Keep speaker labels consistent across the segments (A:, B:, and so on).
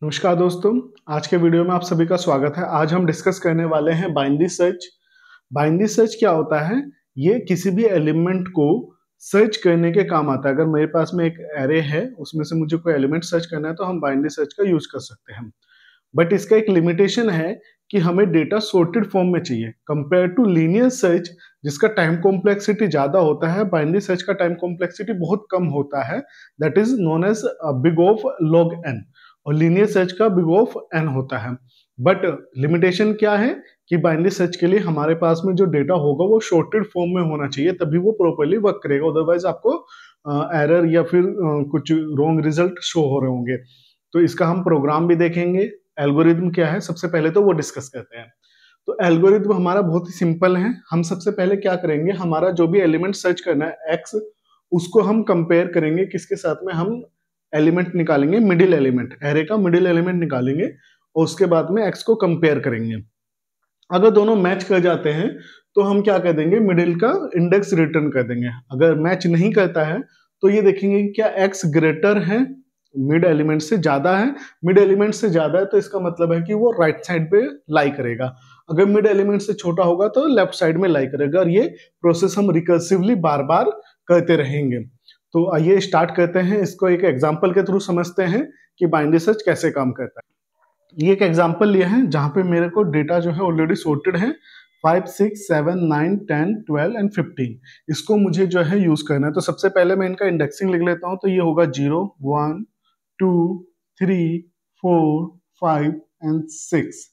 A: नमस्कार दोस्तों, आज के वीडियो में आप सभी का स्वागत है। आज हम डिस्कस करने वाले हैं बाइनरी सर्च। बाइनरी सर्च क्या होता है? ये किसी भी एलिमेंट को सर्च करने के काम आता है। अगर मेरे पास में एक एरे है, उसमें से मुझे कोई एलिमेंट सर्च करना है तो हम बाइनरी सर्च का यूज कर सकते हैं। बट इसका एक लिमिटेशन है कि हमें डेटा सॉर्टेड फॉर्म में चाहिए कंपेयर टू लीनियर सर्च, जिसका टाइम कॉम्प्लेक्सिटी ज्यादा होता है। बाइनरी सर्च का टाइम कॉम्प्लेक्सिटी बहुत कम होता है, that is known as big of log n, और लीनियर सर्च का बिग ऑफ एन होता है। बट लिमिटेशन क्या है कि बाइनरी सर्च के लिए हमारे पास में जो डेटा होगा वो शॉर्टेड फॉर्म में होना चाहिए, तभी वो प्रॉपर्ली वर्क करेगा। अदरवाइज आपको एरर या फिर कुछ रॉन्ग रिजल्ट शो हो रहे होंगे। तो इसका हम प्रोग्राम भी देखेंगे। एल्गोरिदम क्या है सबसे पहले तो वो डिस्कस करते हैं। तो एल्गोरिदम हमारा बहुत ही सिंपल है। हम सबसे पहले क्या करेंगे, हमारा जो भी एलिमेंट सर्च करना है एक्स, उसको हम कंपेयर करेंगे किसके साथ में। हम एलिमेंट निकालेंगे, मिडिल एलिमेंट, एरे का मिडिल एलिमेंट निकालेंगे और उसके बाद में एक्स को कंपेयर करेंगे। अगर दोनों मैच कर जाते हैं तो हम क्या कर देंगे, मिडिल का इंडेक्स रिटर्न कर देंगे। अगर मैच नहीं करता है तो ये देखेंगे कि क्या एक्स ग्रेटर है, मिड एलिमेंट से ज्यादा है। मिड एलिमेंट से ज्यादा है तो इसका मतलब है कि वो राइट साइड पे लाई करेगा। अगर मिड एलिमेंट से छोटा होगा तो लेफ्ट साइड में लाई करेगा। और ये प्रोसेस हम रिकर्सिवली बार बार करते रहेंगे। तो आइए स्टार्ट करते हैं, इसको एक एग्जांपल के थ्रू समझते हैं कि बाइनरी सर्च कैसे काम करता है। ये एक एग्जांपल लिया है जहां पे मेरे को डेटा जो है ऑलरेडी सॉर्टेड है, 5, 6, 7, 9, 10, 12 एंड 15। इसको मुझे जो है यूज करना है। तो सबसे पहले मैं इनका इंडेक्सिंग लिख लेता हूं। तो ये होगा 0, 1, 2, 3, 4, 5 एंड 6।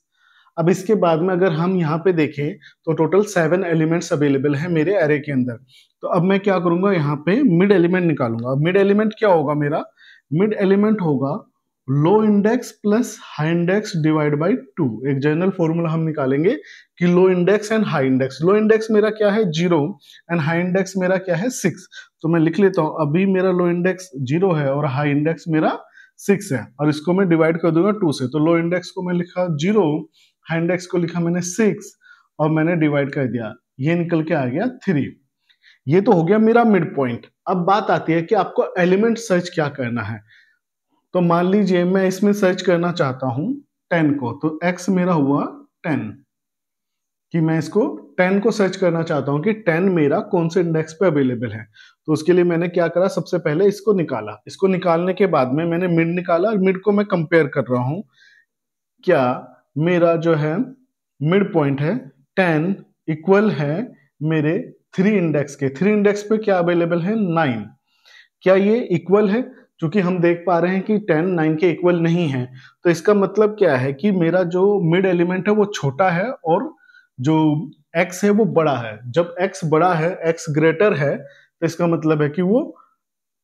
A: अब इसके बाद में अगर हम यहाँ पे देखें तो टोटल 7 एलिमेंट्स अवेलेबल है मेरे एरे के अंदर। तो अब मैं क्या करूंगा, यहाँ पे मिड एलिमेंट निकालूंगा। मिड एलिमेंट क्या होगा मेरा? मिड एलिमेंट होगा low index plus high index divide by 2। एक जनरल फॉर्मूला हम निकालेंगे कि low index and high index. Low index मेरा क्या है? 0 एंड हाई इंडेक्स मेरा क्या है? 6। तो मैं लिख लेता हूं, अभी मेरा लो इंडेक्स 0 है और हाई इंडेक्स मेरा 6 है, और इसको मैं डिवाइड कर दूंगा 2 से। तो लो इंडेक्स को मैं लिखा 0, हाई इंडेक्स को लिखा मैंने 6 और मैंने डिवाइड कर दिया, ये निकल के आ गया 3। ये तो हो गया मेरा मिड पॉइंट। अब बात आती है कि आपको एलिमेंट सर्च क्या करना है। तो मान लीजिए मैं इसमें सर्च करना चाहता हूं 10 को, तो x मेरा हुआ 10, कि मैं इसको 10 को सर्च करना चाहता हूं कि 10 मेरा कौन से इंडेक्स पे अवेलेबल है। तो उसके लिए मैंने क्या करा, सबसे पहले इसको निकाला। इसको निकालने के बाद में मैंने मिड निकाला और मिड को मैं कंपेयर कर रहा हूं। क्या मेरा जो है मिड पॉइंट है 10 इक्वल है मेरे 3 इंडेक्स के। 3 इंडेक्स पे क्या अवेलेबल है? 9। क्या ये इक्वल है? क्योंकि हम देख पा रहे हैं कि 10 9 के इक्वल नहीं है। तो इसका मतलब क्या है कि मेरा जो मिड एलिमेंट है वो छोटा है और जो x है वो बड़ा है। जब x बड़ा है, x ग्रेटर है, तो इसका मतलब है कि वो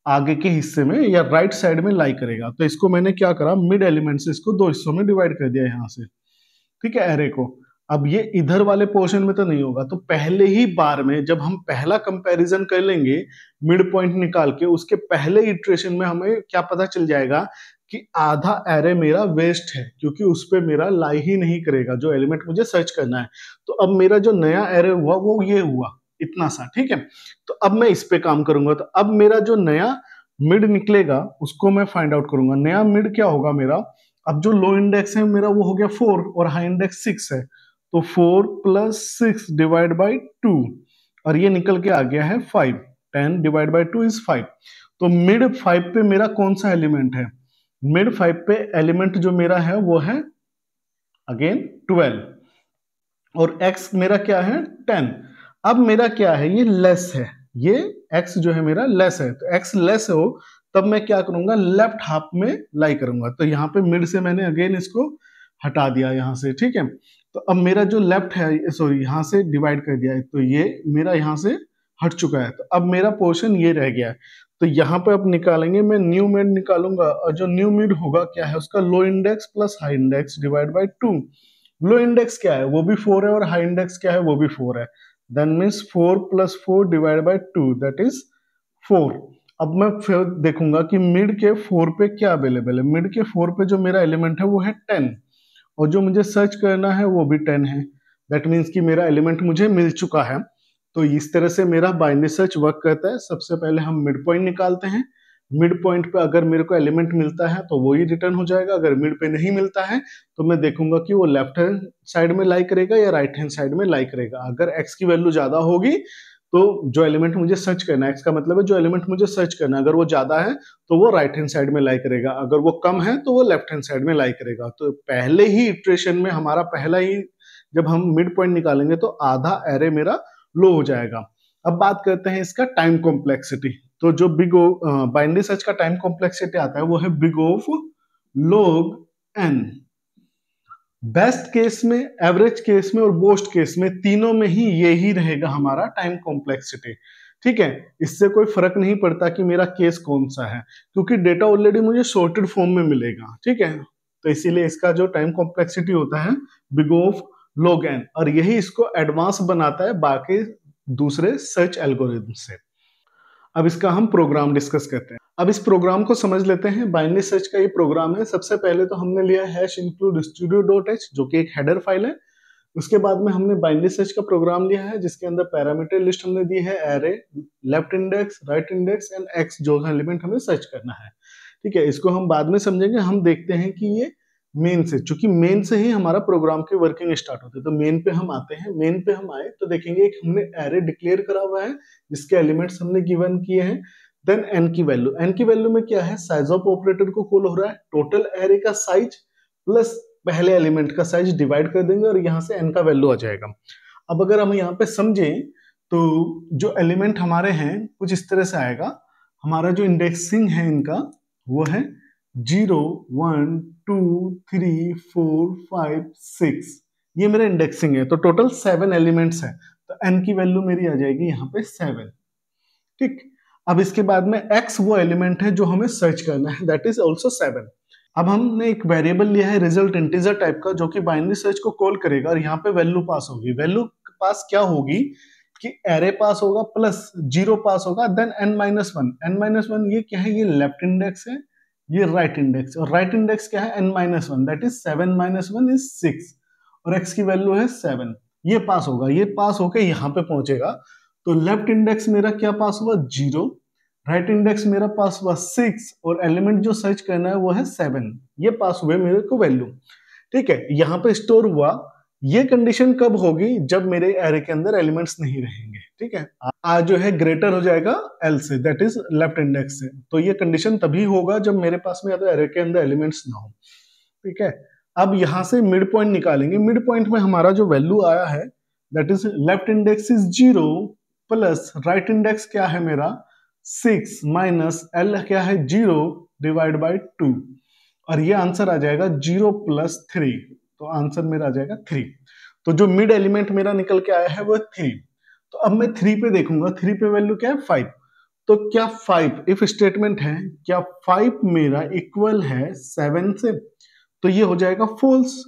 A: आगे के हिस्से में या राइट साइड में लाई करेगा। तो इसको मैंने क्या करा, मिड एलिमेंट से इसको 2 हिस्सों में डिवाइड कर दिया यहां से, ठीक है, एरे को। अब ये इधर वाले पोर्शन में तो नहीं होगा, तो पहले ही बार में जब हम पहला कंपैरिजन कर लेंगे मिड पॉइंट निकाल के, उसके पहले इटरेशन में हमें क्या पता चल जाएगा कि आधा एरे मेरा वेस्ट है, क्योंकि उस पर मेरा लाई ही नहीं करेगा जो एलिमेंट मुझे सर्च करना है। तो अब मेरा जो नया एरे हुआ वो ये हुआ, इतना सा, ठीक है। तो अब मैं इस पे काम करूंगा। तो अब मेरा जो नया मिड निकलेगा उसको मैं फाइंड आउट करूंगा। नया मिड क्या होगा मेरा? अब जो लो इंडेक्स है मेरा वो हो गया 4 और हाई इंडेक्स 6 है, तो 4 + 6 डिवाइड बाई 2, और ये निकल के आ गया है 5। 10 डिवाइड बाई 2 इज 5। तो मिड 5 पे मेरा कौन सा एलिमेंट है? मिड 5 पे एलिमेंट जो मेरा है वो है अगेन 12, और x मेरा क्या है? 10। अब मेरा क्या है? ये लेस है, ये x जो है मेरा लेस है। तो x लेस हो तब मैं क्या करूंगा, लेफ्ट हाफ में लाई करूंगा। तो यहाँ पे मिड से मैंने अगेन इसको हटा दिया यहाँ से, ठीक है। तो अब मेरा जो लेफ्ट है, सॉरी, यहाँ से डिवाइड कर दिया है, तो ये मेरा यहाँ से हट चुका है। तो अब मेरा पोर्शन ये रह गया है। तो यहाँ पे अब निकालेंगे, मैं न्यू मिड निकालूंगा, और जो न्यू मिड होगा क्या है उसका? Low index plus high index divide by 2। Low index क्या है? वो भी 4 है, और हाई इंडेक्स क्या है? वो भी 4 है। Then means 4 + 4 divide by 2, that is 4। अब मैं फिर देखूंगा कि मिड के 4 पे क्या अवेलेबल है। मिड के 4 पे जो मेरा एलिमेंट है वो है 10, और जो मुझे सर्च करना है वो भी 10 है। दैट मीन्स कि मेरा एलिमेंट मुझे मिल चुका है। तो इस तरह से मेरा बाइनरी सर्च वर्क करता है। सबसे पहले हम मिड पॉइंट निकालते हैं। मिड पॉइंट पे अगर मेरे को एलिमेंट मिलता है तो वो ही रिटर्न हो जाएगा, अगर मिड पे नहीं मिलता है तो मैं देखूंगा कि वो लेफ्ट हैंड साइड में लाई करेगा या राइट हैंड साइड में लाई करेगा। अगर x की वैल्यू ज्यादा होगी तो जो एलिमेंट मुझे सर्च करना है, x का मतलब है जो एलिमेंट मुझे सर्च करना है, अगर वो ज्यादा है तो वो राइट हैंड साइड में लाई करेगा, अगर वो कम है तो वो लेफ्ट हैंड साइड में लाई करेगा। तो पहले ही इटरेशन में हमारा पहला ही जब हम मिड पॉइंट निकालेंगे तो आधा एरे मेरा लो हो जाएगा। अब बात करते हैं इसका टाइम कॉम्प्लेक्सिटी। तो जो बिग ओ बाइनरी सर्च का टाइम कॉम्प्लेक्सिटी आता है वो है big of log n। Best case में, एवरेज केस में और वर्स्ट केस में, तीनों में ही यही रहेगा हमारा टाइम कॉम्प्लेक्सिटी। ठीक है, इससे कोई फर्क नहीं पड़ता कि मेरा केस कौन सा है, क्योंकि डेटा ऑलरेडी मुझे सॉर्टेड फॉर्म में मिलेगा। ठीक है, तो इसीलिए इसका जो टाइम कॉम्प्लेक्सिटी होता है बिग ऑफ log n, और यही इसको एडवांस बनाता है बाकी दूसरे सर्च एल्गोरिथम से। अब इसका हम प्रोग्राम डिस्कस करते हैं। अब इस प्रोग्राम को समझ लेते हैं। बाइनरी सर्च का ये प्रोग्राम है। सबसे पहले तो हमने लिया #include studio.h जो कि एक हेडर फाइल है। उसके बाद में हमने बाइनरी सर्च का प्रोग्राम लिया है जिसके अंदर पैरामीटर लिस्ट हमने दी है array, left index, right index and x जो एलिमेंट हमें सर्च करना है। ठीक है, इसको हम बाद में समझेंगे। हम देखते हैं कि ये मेन से, चूंकि मेन से ही हमारा प्रोग्राम की वर्किंग स्टार्ट होती है, तो मेन पे हम आते हैं। मेन पे हम आए तो देखेंगे एक हमने एरे डिक्लेयर करा हुआ है जिसके एलिमेंट्स हमने गिवन किए हैं। देन एन की वैल्यू, एन की वैल्यू में क्या है, साइज ऑफ ऑपरेटर को कॉल हो रहा है, टोटल एरे का साइज प्लस पहले एलिमेंट का साइज डिवाइड कर देंगे और यहाँ से एन का वैल्यू आ जाएगा। अब अगर हम यहाँ पे समझें तो जो एलिमेंट हमारे हैं कुछ इस तरह से आएगा। हमारा जो इंडेक्सिंग है इनका वो है 0 1 2 3 4 5 6, ये मेरा इंडेक्सिंग है। तो टोटल 7 एलिमेंट्स है, तो एन की वैल्यू मेरी आ जाएगी यहाँ पे 7। ठीक, अब इसके बाद में x वो एलिमेंट है जो हमें सर्च करना है, दैट इज ऑल्सो 7। अब हमने एक वेरिएबल लिया है रिजल्ट इंटीजर टाइप का जो कि बाइनरी सर्च को कॉल करेगा और यहाँ पे वैल्यू पास होगी। वैल्यू पास क्या होगी कि एरे पास होगा प्लस 0 पास होगा, देन n-1। n-1 ये क्या है, ये लेफ्ट इंडेक्स है, ये राइट इंडेक्स, और राइट इंडेक्स क्या है n-1, दैट इज 7-1 इज 6 और x की वैल्यू है 7। ये पास होगा, ये पास होके यहाँ पे पहुंचेगा। तो लेफ्ट इंडेक्स मेरा क्या पास हुआ 0, राइट इंडेक्स मेरा पास हुआ 6 और एलिमेंट जो सर्च करना है वो है 7। ये पास हुए मेरे को वैल्यू। ठीक है, यहाँ पे स्टोर हुआ। ये कंडीशन कब होगी, जब मेरे एरे के अंदर एलिमेंट्स नहीं रहेंगे। ठीक है, आज जो है ग्रेटर हो जाएगा एल से, दैट इज लेफ्ट इंडेक्स से। तो ये कंडीशन तभी होगा जब मेरे पास में या तो एरे के अंदर एलिमेंट्स ना हो। ठीक है, अब यहां से मिड पॉइंट निकालेंगे। मिड पॉइंट में हमारा जो वैल्यू आया है that is left index is 0 plus right index क्या है मेरा 6 माइनस एल क्या है 0 डिवाइड बाई 2, और ये आंसर आ जाएगा 0 + 3। तो आंसर मेरा आ जाएगा 3। तो जो मिड एलिमेंट मेरा निकल के आया है वो 3। तो अब मैं 3 पे देखूंगा, 3 पे वैल्यू क्या है 5। तो क्या 5 इफ स्टेटमेंट है, क्या 5 मेरा इक्वल है 7 से, तो ये हो जाएगा फॉल्स।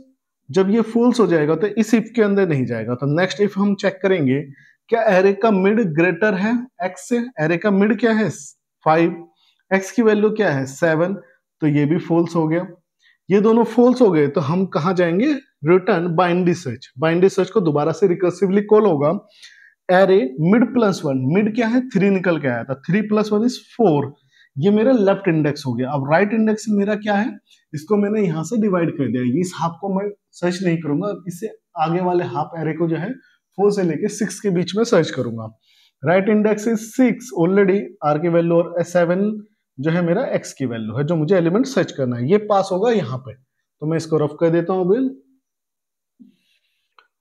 A: जब ये फॉल्स हो जाएगा तो इस इफ के अंदर नहीं जाएगा। तो नेक्स्ट इफ हम चेक करेंगे क्या एरे का मिड ग्रेटर है एक्स से। एरे का मिड क्या है 5, एक्स की वैल्यू क्या है 7, तो ये भी फॉल्स हो गया। ये दोनों फॉल्स हो गए तो हम कहाँ जाएंगे, return binary search. Binary search को दोबारा से रिकर्सिवली कॉल होगा एरे मिड +1। मिड क्या है 3 निकल के आया था, 3 + 1 इज 4। ये मेरा लेफ्ट इंडेक्स हो गया। अब राइट इंडेक्स मेरा क्या है, इसको मैंने यहां से डिवाइड कर दिया। इस हाफ को मैं सर्च नहीं करूंगा, इससे आगे वाले हाफ एरे को जो है 4 से लेके 6 के बीच में सर्च करूंगा। Right index is 6 already, R की वैल्यू, और 7 जो है मेरा एक्स की वैल्यू है जो मुझे एलिमेंट सर्च करना है। ये पास होगा यहाँ पे, तो मैं इसको रफ कर देता हूं अभी।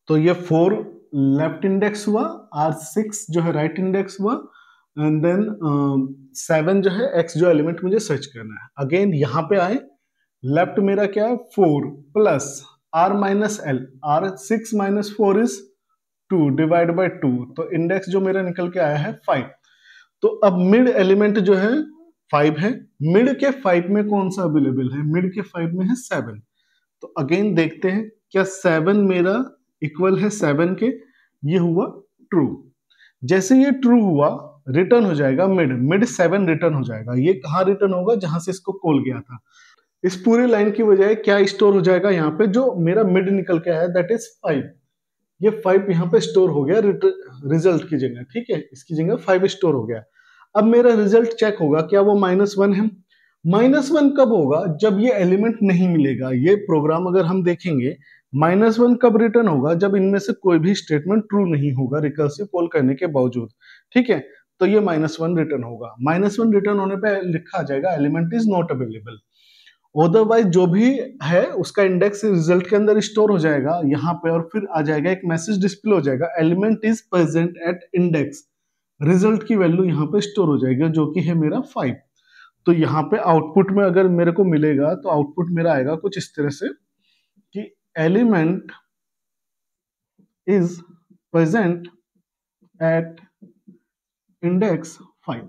A: तो ये 4 लेफ्ट इंडेक्स हुआ, R6 जो है राइट इंडेक्स हुआ, एंड देन 7 जो है एक्स जो एलिमेंट मुझे सर्च करना है। अगेन यहाँ पे आए, लेफ्ट मेरा क्या है 4 plus R minus L, R6 - 4 is 2 divide by 2। तो इंडेक्स जो मेरा निकल के आया है 5। तो अब मिड एलिमेंट जो है 5 है। मिड के 5 में कौन सा अवेलेबल है, मिड के 5 में है 7। तो अगेन देखते हैं क्या 7 मेरा इक्वल है 7 के, ये हुआ ट्रू। जैसे ये ट्रू हुआ रिटर्न हो जाएगा मिड, मिड 7 रिटर्न हो जाएगा। ये कहाँ रिटर्न होगा, जहां से इसको कॉल गया था। इस पूरी लाइन की बजाय क्या स्टोर हो जाएगा यहाँ पे, जो मेरा मिड निकल के आया दैट इज 5। ये 5 यहाँ पे स्टोर हो गया रिजल्ट की जगह। ठीक है, इसकी जगह 5 स्टोर हो गया। अब मेरा रिजल्ट चेक होगा, क्या वो -1 है? -1 कब होगा? जब ये एलिमेंट नहीं मिलेगा। ये प्रोग्राम अगर हम देखेंगे, -1 कब रिटर्न होगा? जब इनमें से कोई भी स्टेटमेंट ट्रू नहीं होगा रिकर्सिव कॉल करने के बावजूद। ठीक है, तो ये -1 रिटर्न होगा। -1 रिटर्न होने पे लिखा आ जाएगा element is not available. Otherwise जो भी है उसका इंडेक्स रिजल्ट के अंदर स्टोर हो जाएगा यहाँ पे, और फिर आ जाएगा एक मैसेज डिस्प्ले हो जाएगा, element is present at index. Result की वैल्यू यहाँ पे स्टोर हो जाएगी जो कि है मेरा 5। तो यहाँ पे आउटपुट में अगर मेरे को मिलेगा तो आउटपुट मेरा आएगा कुछ इस तरह से कि element is present at index 5।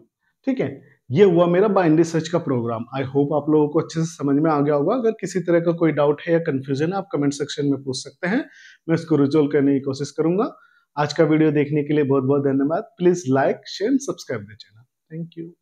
A: ठीक है, ये हुआ मेरा बाइनरी सर्च का प्रोग्राम। आई होप आप लोगों को अच्छे से समझ में आ गया होगा। अगर किसी तरह का कोई डाउट है या कंफ्यूजन है, आप कमेंट सेक्शन में पूछ सकते हैं, मैं इसको रिजोल्व करने की कोशिश करूंगा। आज का वीडियो देखने के लिए बहुत बहुत धन्यवाद। Please like, share, subscribe the channel. Thank you.